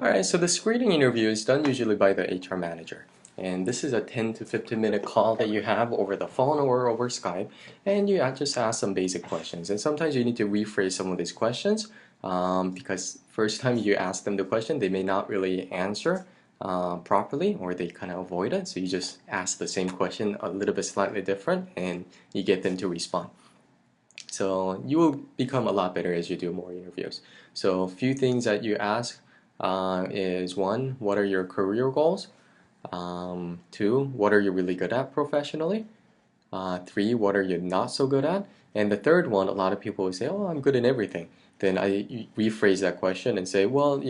Alright, so the screening interview is done usually by the HR manager. And this is a 10 to 15 minute call that you have over the phone or over Skype, and you just ask some basic questions. And sometimes you need to rephrase some of these questions because first time you ask them the question, they may not really answer properly, or they kind of avoid it. So you just ask the same question a little bit slightly different and you get them to respond. So you will become a lot better as you do more interviews. So a few things that you ask is one, what are your career goals? Two, what are you really good at professionally? Three, what are you not so good at? And the third one, a lot of people will say, oh, I'm good in everything. Then I rephrase that question and say, well,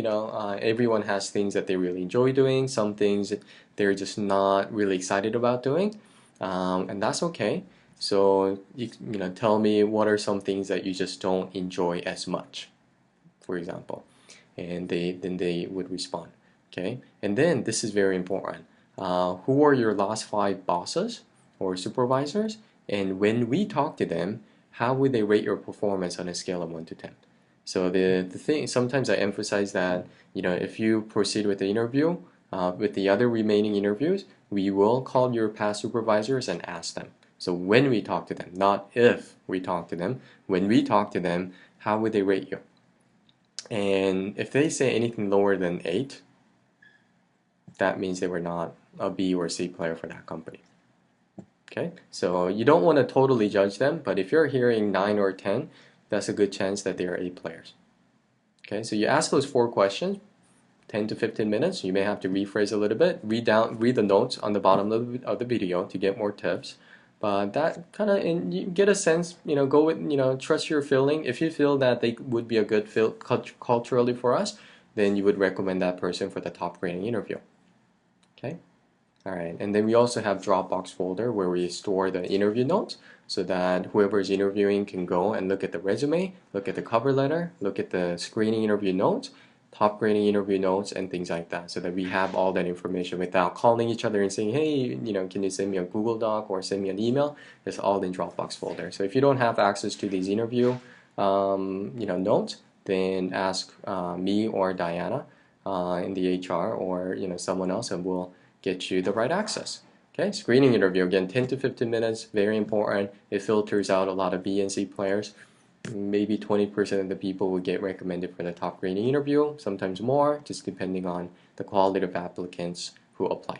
everyone has things that they really enjoy doing, some things they're just not really excited about doing, and that's okay. So tell me what are some things that you just don't enjoy as much, for example, and then they would respond. Okay, and then this is very important. Who are your last five bosses or supervisors? And when we talk to them, how would they rate your performance on a scale of 1 to 10? So the thing, sometimes I emphasize that, if you proceed with the interview, with the other remaining interviews, we will call your past supervisors and ask them. So when we talk to them, not if we talk to them, when we talk to them, how would they rate you? And if they say anything lower than 8, that means they were not a B or C player for that company. Okay, so you don't want to totally judge them, but if you're hearing 9 or 10, that's a good chance that they are A players. Okay, so you ask those 4 questions, 10 to 15 minutes. You may have to rephrase a little bit, read the notes on the bottom of the video to get more tips. But that kind of, and you get a sense, go with, trust your feeling. If you feel that they would be a good fit culturally for us, then you would recommend that person for the top grading interview. Okay. All right, and then we also have Dropbox folder where we store the interview notes so that whoever is interviewing can go and look at the resume, look at the cover letter, look at the screening interview notes, top grading interview notes, and things like that, so that we have all that information without calling each other and saying, hey, can you send me a Google Doc or send me an email? It's all in Dropbox folder. So if you don't have access to these interview notes, then ask me or Diana in the HR, or someone else, and we'll get you the right access. Okay, screening interview, again, 10 to 15 minutes, very important. It filters out a lot of B and C players. Maybe 20% of the people will get recommended for the top grading interview, sometimes more, just depending on the quality of applicants who applied.